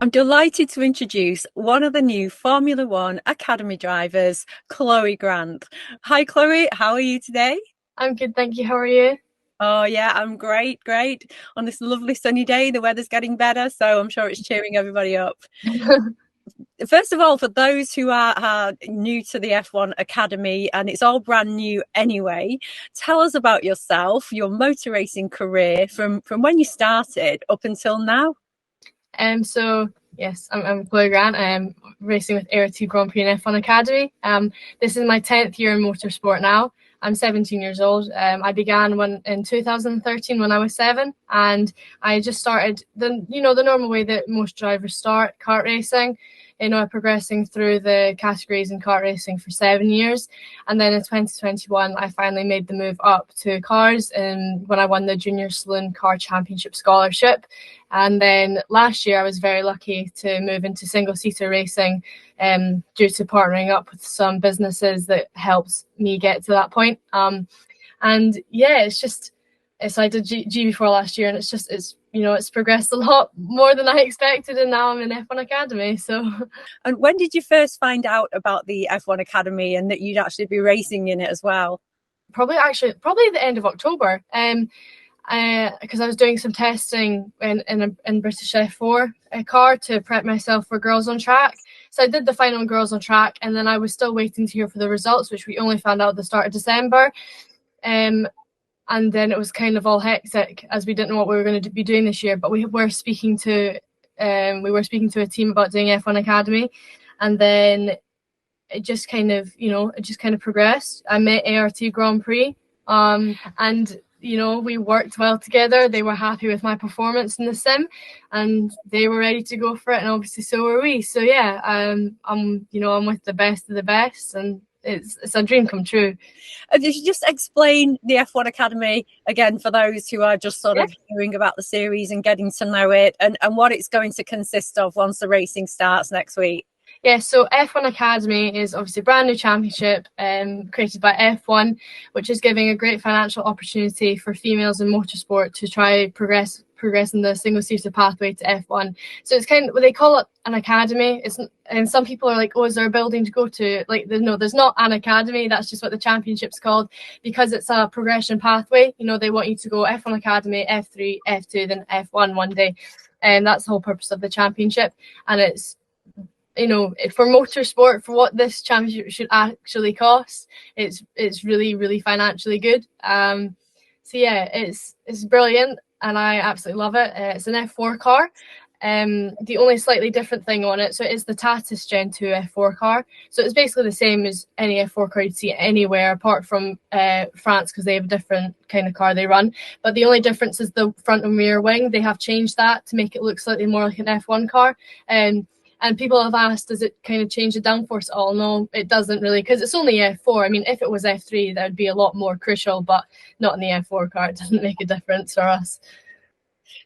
I'm delighted to introduce one of the new Formula One Academy drivers, Chloe Grant. Hi, Chloe. How are you today? I'm good, thank you. How are you? Oh, yeah, I'm great, great. On this lovely sunny day, the weather's getting better, so I'm sure it's cheering everybody up. First of all, for those who are new to the F1 Academy, and it's all brand new anyway, tell us about yourself, your motor racing career from when you started up until now. So yes, I'm Chloe Grant. I'm racing with ART Grand Prix and F1 Academy. This is my 10th year in motorsport now. I'm 17 years old. I began in 2013 when I was 7, and I just started the normal way that most drivers start, kart racing. Progressing through the categories in kart racing for 7 years, and then in 2021 I finally made the move up to cars, and when I won the Junior Saloon Car Championship scholarship. And then last year I was very lucky to move into single-seater racing due to partnering up with some businesses that helped me get to that point. And yeah, so I did G4 last year, and it's progressed a lot more than I expected, and now I'm in F1 Academy. So, And when did you first find out about the F1 Academy and that you'd actually be racing in it as well? probably the end of October. Because I was doing some testing in British F4 car to prep myself for Girls on Track. So I did the final Girls on Track, and then I was still waiting to hear for the results, which we only found out at the start of December. And then it was kind of all hectic as we didn't know what we were going to be doing this year. But we were speaking to a team about doing F1 Academy, and then it just kind of progressed. I met ART Grand Prix, and we worked well together. They were happy with my performance in the sim, and they were ready to go for it, and obviously so were we. So yeah, I'm with the best of the best, and it's a dream come true. If you just explain the F1 Academy again for those who are just sort of hearing about the series and getting to know it, and what it's going to consist of once the racing starts next week. Yeah, so F1 Academy is obviously a brand new championship created by F1, which is giving a great financial opportunity for females in motorsport to try progress in the single-seater pathway to F1. So it's kind of, they call it an academy. And some people are like, oh, is there a building to go to? Like, no, there's not an academy. That's just what the championship's called, because it's a progression pathway. They want you to go F1 Academy, F3, F2, then F1 one day. And that's the whole purpose of the championship. And it's, for motorsport, for what this championship should actually cost, it's really, really financially good. So yeah, it's brilliant, and I absolutely love it. It's an F4 car. The only slightly different thing on it, so it is the Tatis Gen 2 F4 car. So it's basically the same as any F4 car you'd see anywhere apart from France, because they have a different kind of car they run. But the only difference is the front and rear wing. They have changed that to make it look slightly more like an F1 car. And people have asked, does it kind of change the downforce at all? No, it doesn't really, because it's only F4. I mean, if it was F3, that would be a lot more crucial, but not in the F4 car. It doesn't make a difference for us.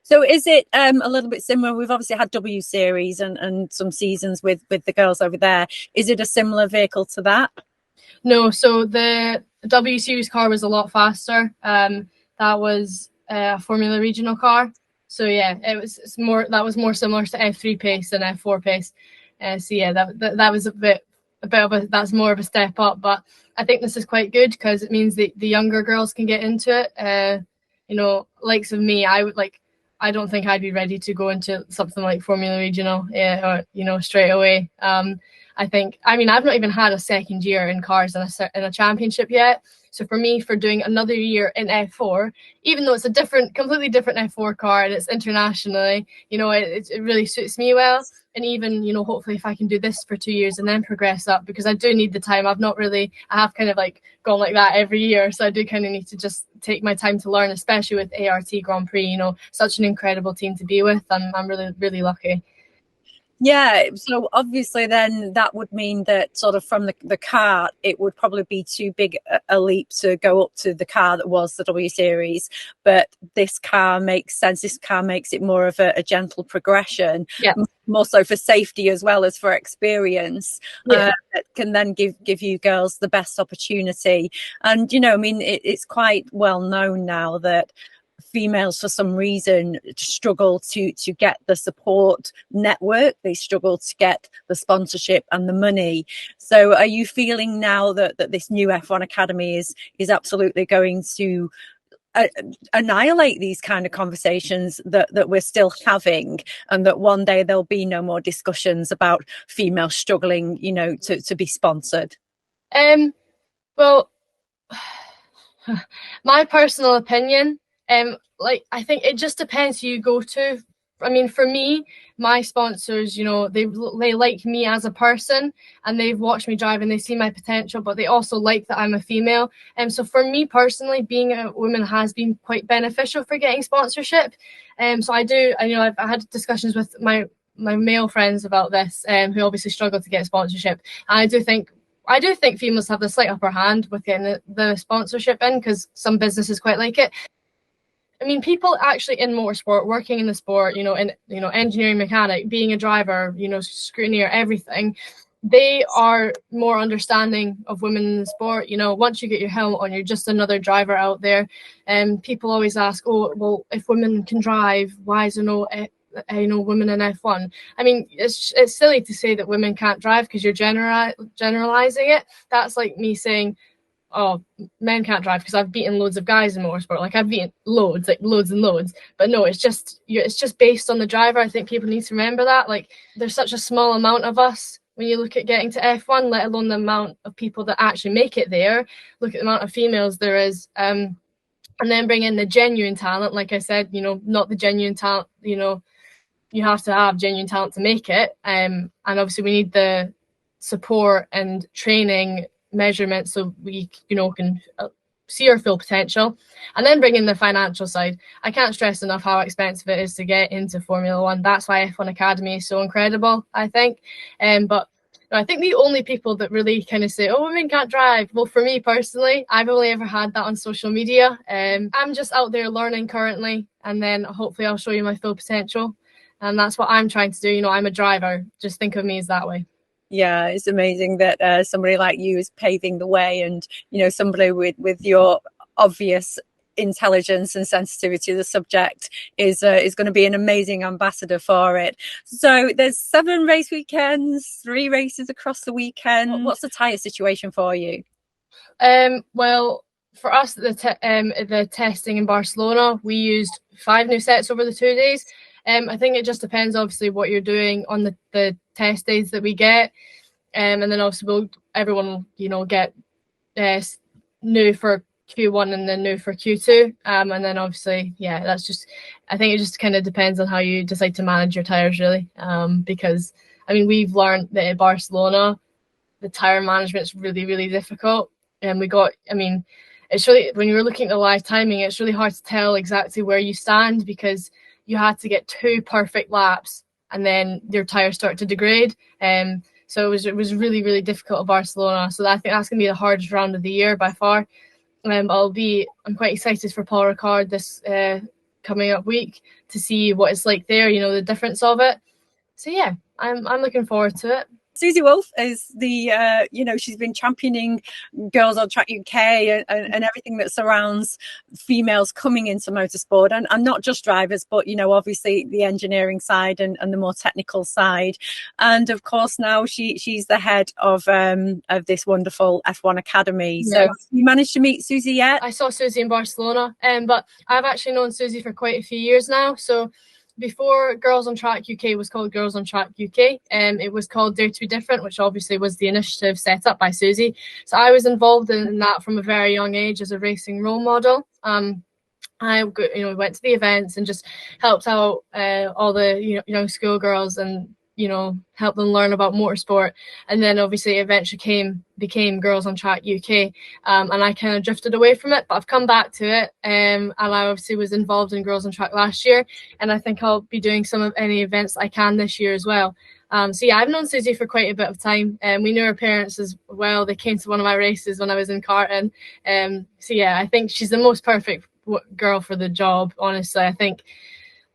So is it a little bit similar? We've obviously had W Series and some seasons with the girls over there. Is it a similar vehicle to that? No, so the W Series car was a lot faster. That was a Formula Regional car. So yeah, that was more similar to F3 pace than F4 pace. So yeah, that was that's more of a step up. But I think this is quite good because it means that the younger girls can get into it. Likes of me, I don't think I'd be ready to go into something like Formula Regional, straight away. I've not even had a second year in cars in a championship yet. So for me, for doing another year in F4, even though it's a completely different F4 car and it's internationally, it really suits me well. And even, hopefully if I can do this for 2 years and then progress up, because I do need the time. I have kind of like gone like that every year. So I do kind of need to just take my time to learn, especially with ART Grand Prix, such an incredible team to be with. I'm really, really lucky. Yeah, so obviously then that would mean that sort of from the car, it would probably be too big a leap to go up to the car that was the W Series. But this car makes sense. This car makes it more of a gentle progression, more so for safety as well as for experience. That can then give you girls the best opportunity. And, it's quite well known now that females for some reason struggle to get the support network, they struggle to get the sponsorship and the money. So are you feeling now that this new F1 Academy is absolutely going to annihilate these kind of conversations that we're still having, and that one day there'll be no more discussions about females struggling, you know, to be sponsored? Well, my personal opinion, like, I think it just depends who you go to. I mean, for me, my sponsors, you know, they like me as a person, and they've watched me drive and they see my potential, but they also like that I'm a female. And so for me personally, being a woman has been quite beneficial for getting sponsorship. So I had discussions with my male friends about this, who obviously struggle to get sponsorship. And I do think females have the slight upper hand with getting the sponsorship in, because some businesses quite like it. I mean, people actually in motorsport, working in the sport, engineering, mechanic, being a driver, scrutineer, everything, they are more understanding of women in the sport. You know, once you get your helmet on, you're just another driver out there. And people always ask, oh, well, if women can drive, why is there no women in F1? I mean, it's silly to say that women can't drive because you're generalizing it. That's like me saying, oh, men can't drive because I've beaten loads of guys in motorsport. Like, I've beaten loads and loads. But no, it's just based on the driver. I think people need to remember that. Like, there's such a small amount of us when you look at getting to F1, let alone the amount of people that actually make it there. Look at the amount of females there is. And then bring in the genuine talent. Like I said, not the genuine talent, you have to have genuine talent to make it. And obviously we need the support and training measurements so we can see our full potential. And then bring in the financial side. I can't stress enough how expensive it is to get into Formula One. That's why F1 Academy is so incredible, I think. But I think the only people that really kind of say, oh, women can't drive, well, for me personally, I've only ever had that on social media. I'm just out there learning currently, and then hopefully I'll show you my full potential. And that's what I'm trying to do. I'm a driver. Just think of me as that way. Yeah, it's amazing that somebody like you is paving the way, and somebody with your obvious intelligence and sensitivity to the subject is going to be an amazing ambassador for it. So there's 7 race weekends, 3 races across the weekend. What's the tyre situation for you? Well, for us, the testing in Barcelona, we used 5 new sets over the 2 days. I think it just depends, obviously, what you're doing on the test days that we get. And then obviously everyone will get new for Q1 and then new for Q2. And then obviously, I think it just kind of depends on how you decide to manage your tyres, really. Because, I mean, we've learned that in Barcelona, the tyre management is really, really difficult. And it's really, when you're looking at the live timing, it's really hard to tell exactly where you stand, because you had to get 2 perfect laps and then your tires start to degrade. So it was really, really difficult at Barcelona. So I think that's going to be the hardest round of the year by far. I'm quite excited for Paul Ricard this coming up week to see what it's like there, the difference of it. So yeah, I'm looking forward to it. Susie Wolff is the, she's been championing Girls on Track UK and everything that surrounds females coming into motorsport, and not just drivers, but, obviously the engineering side and the more technical side. And of course, now she's the head of this wonderful F1 Academy. Yeah. So you managed to meet Susie yet? I saw Susie in Barcelona, but I've actually known Susie for quite a few years now. So before Girls on Track UK was called Girls on Track UK, it was called Dare to be Different, which obviously was the initiative set up by Susie. So I was involved in that from a very young age as a racing role model. I went to the events and just helped out all the young schoolgirls and help them learn about motorsport. And then obviously eventually became Girls on Track UK, and I kind of drifted away from it, but I've come back to it, and I obviously was involved in Girls on Track last year, and I think I'll be doing some of any events I can this year as well. So yeah, I've known Susie for quite a bit of time, and we knew her parents as well. They came to one of my races when I was in karting. So yeah, I think she's the most perfect girl for the job, honestly. I think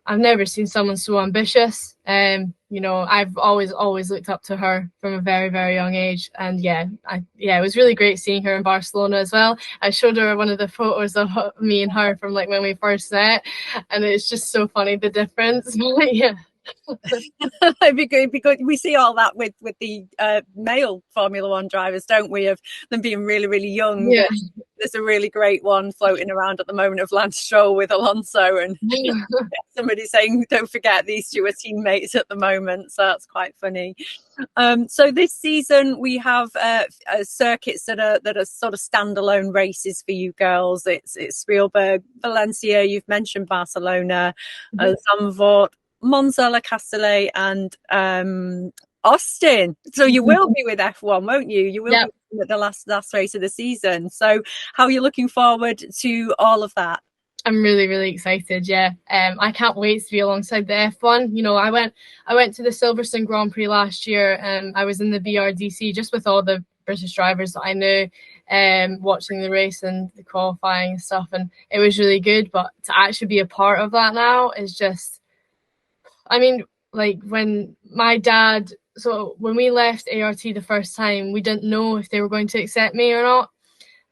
I've never seen someone so ambitious. You know, I've always looked up to her from a very, very young age. And yeah, it was really great seeing her in Barcelona as well. I showed her one of the photos of me and her from like when we first met, and it's just so funny, the difference. Yeah. Because we see all that with the male Formula One drivers, don't we, of them being really, really young. Yeah. There's a really great one floating around at the moment of Lance Stroll with Alonso, and somebody saying, don't forget these two are teammates at the moment. So that's quite funny. So this season we have circuits that are sort of standalone races for you girls. It's Spielberg, Valencia, you've mentioned Barcelona, Zandvoort, Monza, La Castellet, and Austin. So you will be with F1, won't you? You will be at the last race of the season. So how are you looking forward to all of that? I'm really, really excited. Yeah, I can't wait to be alongside the F1. You know, I went to the Silverstone Grand Prix last year, and I was in the BRDC just with all the British drivers that I knew, watching the race and the qualifying and stuff, and it was really good. But to actually be a part of that now is just, I mean, like when my dad, so when we left ART the first time, we didn't know if they were going to accept me or not.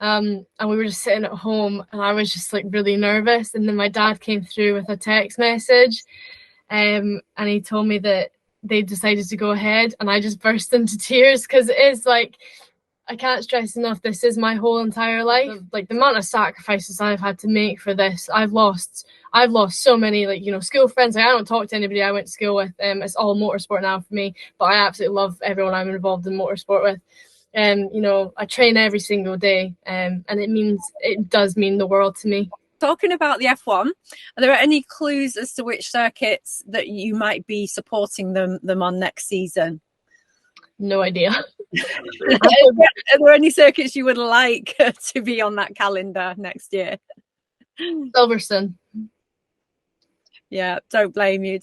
And we were just sitting at home, and I was just like really nervous. And then my dad came through with a text message, and he told me that they decided to go ahead, and I just burst into tears, because it is like, I can't stress enough, this is my whole entire life. Like the amount of sacrifices I've had to make for this, I've lost so many, like, you know, school friends. Like, I don't talk to anybody I went to school with. It's all motorsport now for me, but I absolutely love everyone I'm involved in motorsport with. You know, I train every single day, and it does mean the world to me. Talking about the F1, are there any clues as to which circuits that you might be supporting them on next season? No idea. Are there any circuits you would like to be on that calendar next year? Silverstone. Yeah, don't blame you.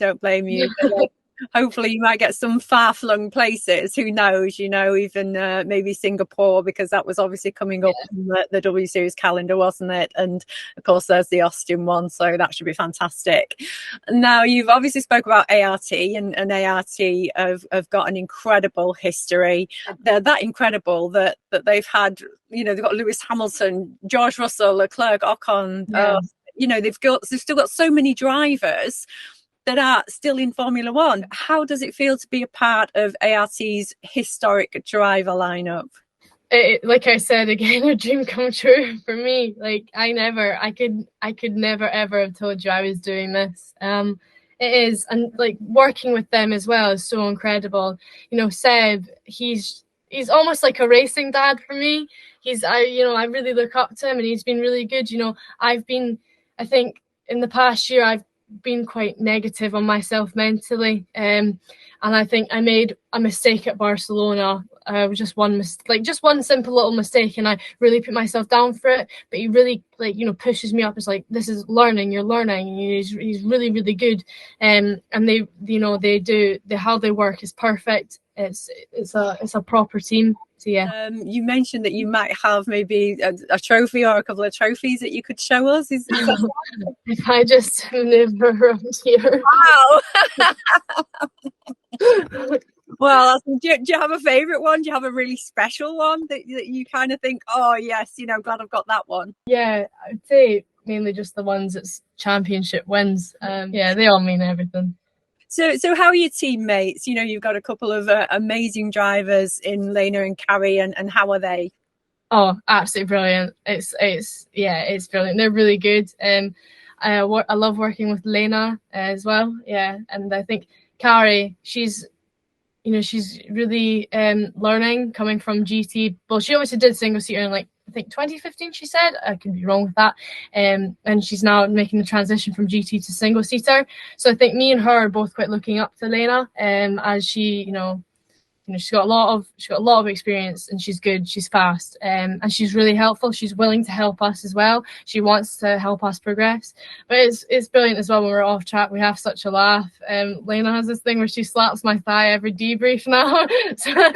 Hopefully you might get some far-flung places. Who knows? You know, even maybe Singapore, because that was obviously coming up in the W Series calendar, wasn't it? And of course, there's the Austin one, so that should be fantastic. Now, you've obviously spoke about ART, and ART have got an incredible history. They're that incredible that they've had, you know, they've got Lewis Hamilton, George Russell, Leclerc, Ocon. You know, they've still got so many drivers that are still in Formula One. How does it feel to be a part of ART's historic driver lineup? Like I said, again, a dream come true for me. Like I could never ever have told you I was doing this. It is, and like working with them as well is so incredible. You know, Seb, he's almost like a racing dad for me. I really look up to him, and he's been really good. You know, I think in the past year I've been quite negative on myself mentally, and I think I made a mistake at Barcelona. Just one simple little mistake, and I really put myself down for it. But he really, like, you know, pushes me up. It's like, this is learning. You're learning. And he's really, really good. And they, you know, how they work is perfect. It's a proper team. So yeah. You mentioned that you might have maybe a trophy or a couple of trophies that you could show us. Is that if I just live around here? Wow. Well, do you have a favourite one? Do you have a really special one that you kind of think, oh yes, you know, glad I've got that one? Yeah, I'd say mainly just the ones that's championship wins. Yeah, they all mean everything. So how are your teammates? You know, you've got a couple of amazing drivers in Lena and Carrie, and how are they? Oh, absolutely brilliant. It's brilliant. They're really good. I love working with Lena as well. Yeah, and I think Carrie, she's really learning, coming from GT. Well, she obviously did single seater in, like, I think 2015, she said. I could be wrong with that. And she's now making the transition from GT to single seater. So I think me and her are both quite looking up to Lena, as she, she's got a lot of experience, and she's good, she's fast, and she's really helpful. She's willing to help us as well. She wants to help us progress. But it's brilliant as well when we're off track. We have such a laugh. Lena has this thing where she slaps my thigh every debrief now. So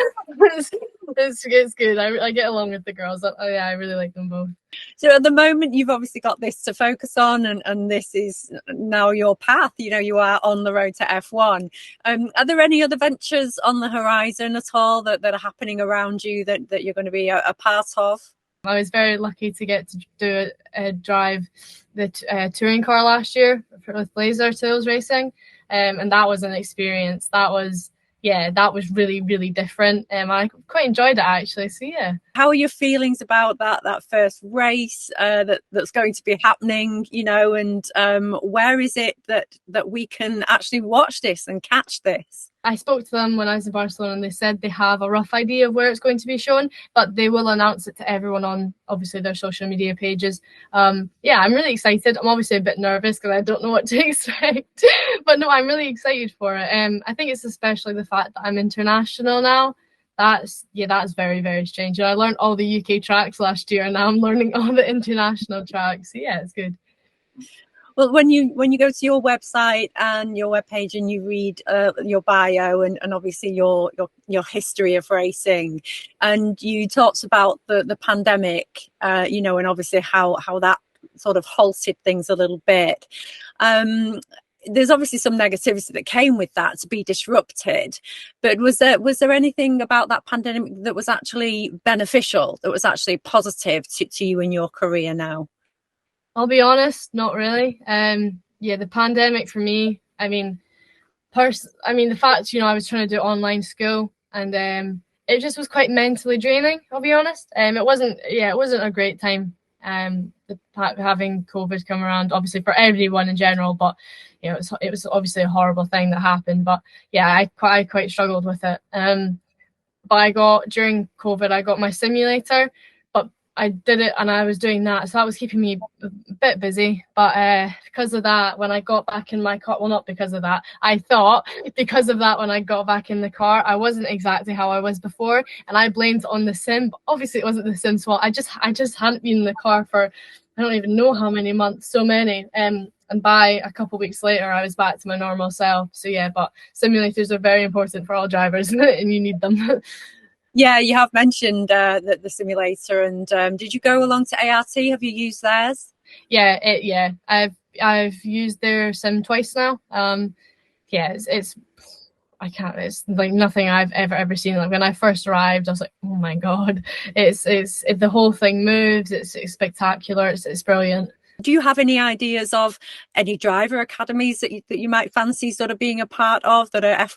It's good. I get along with the girls. Yeah, I really like them both. So at the moment, you've obviously got this to focus on, and this is now your path. You know, you are on the road to F1. Are there any other ventures on the horizon at all that are happening around you that you're going to be a part of? I was very lucky to get to do a drive the touring car last year with Laser Tools Racing, and that was an experience. That was really, really different. I quite enjoyed it actually. So yeah. How are your feelings about that first race that's going to be happening? You know, and where is it that we can actually watch this and catch this? I spoke to them when I was in Barcelona, and they said they have a rough idea of where it's going to be shown, but they will announce it to everyone on obviously their social media pages. Yeah, I'm really excited. I'm obviously a bit nervous because I don't know what to expect, but no, I'm really excited for it. I think it's especially the fact that I'm international now. That's very, very strange. I learned all the UK tracks last year, and now I'm learning all the international tracks. So yeah, it's good. Well, when you go to your website and your webpage and you read your bio and obviously your history of racing, and you talked about the pandemic, you know, and obviously how that sort of halted things a little bit. There's obviously some negativity that came with that, to be disrupted, but was there anything about that pandemic that was actually beneficial, that was actually positive to you in your career now? I'll be honest, not really. Yeah, the pandemic for me, I mean, the fact, I was trying to do online school, and it just was quite mentally draining, I'll be honest. It wasn't a great time, having COVID come around, obviously for everyone in general, but it was obviously a horrible thing that happened. But yeah, I quite struggled with it. But during COVID, I got my simulator, but I did it and I was doing that, so that was keeping me a bit busy. But because of that, when I got back in my car, well, not because of that, I thought because of that, when I got back in the car, I wasn't exactly how I was before, and I blamed it on the sim. But obviously, it wasn't the sim's fault. I just hadn't been in the car for I don't even know how many months, so many. And by a couple of weeks later, I was back to my normal self. So yeah, but simulators are very important for all drivers, and you need them. Yeah, you have mentioned the simulator, and did you go along to ART? Have you used theirs? Yeah, I've used their sim twice now. Yeah, it's like nothing I've ever seen. Like when I first arrived, I was like, oh my god, it's the whole thing moves. It's spectacular. It's brilliant. Do you have any ideas of any driver academies that you might fancy sort of being a part of, that are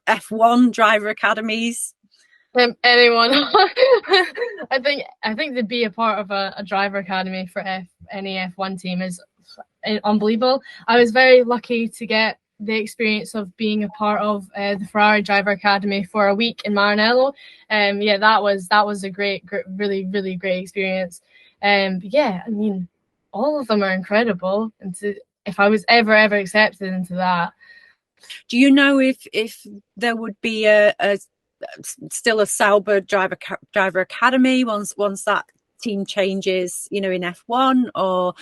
F1 driver academies? Anyone. I think to be a part of a driver academy for any F1 team is unbelievable. I was very lucky to get the experience of being a part of the Ferrari Driver Academy for a week in Maranello. Yeah, that was a great, really, really great experience. Yeah, I mean, all of them are incredible, and if I was ever accepted into that. Do you know if there would be still a Sauber driver academy once that team changes, in F1, or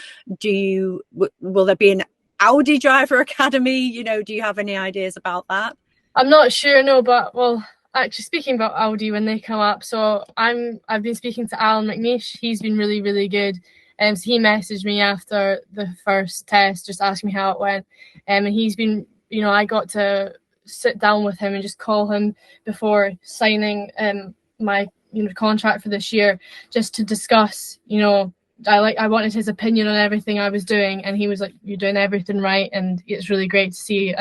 will there be an Audi driver academy? Do you have any ideas about that? I'm not sure, no, but well, actually speaking about Audi when they come up, so I've been speaking to Alan McNeish. He's been really, really good. So he messaged me after the first test, just asking me how it went. And he's been, I got to sit down with him and just call him before signing my contract for this year, just to discuss. I wanted his opinion on everything I was doing, and he was like, "You're doing everything right," and it's really great to see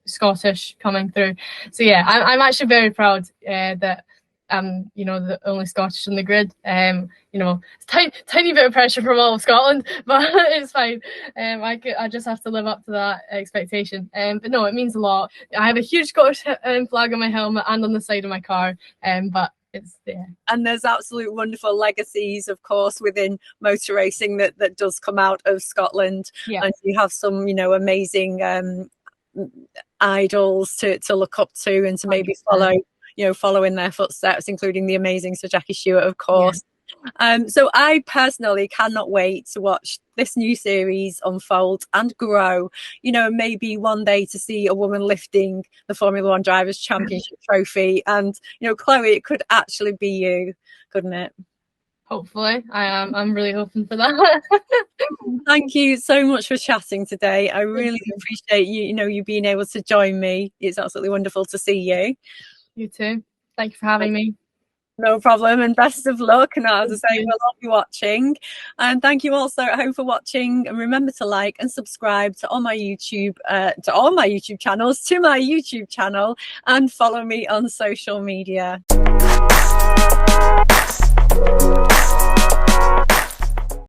Scottish coming through. So yeah, I'm actually very proud that I'm the only Scottish in the grid. Tiny bit of pressure from all of Scotland, but it's fine. I just have to live up to that expectation. But no, it means a lot. I have a huge Scottish flag on my helmet and on the side of my car. But it's there. And there's absolute wonderful legacies, of course, within motor racing that does come out of Scotland. Yeah. And you have some, amazing idols to look up to and to maybe follow in their footsteps, including the amazing Sir Jackie Stewart, of course. Yeah. So I personally cannot wait to watch this new series unfold and grow, you know, maybe one day to see a woman lifting the Formula One Drivers' Championship trophy. And, you know, Chloe, it could actually be you, couldn't it? Hopefully, I am. I'm really hoping for that. Thank you so much for chatting today. I really appreciate you being able to join me. It's absolutely wonderful to see you. You too. Thank you for having me. No problem, and best of luck. And as I say, we'll all be watching. And thank you also at home for watching. And remember to like and subscribe to all my YouTube channels, to my YouTube channel, and follow me on social media.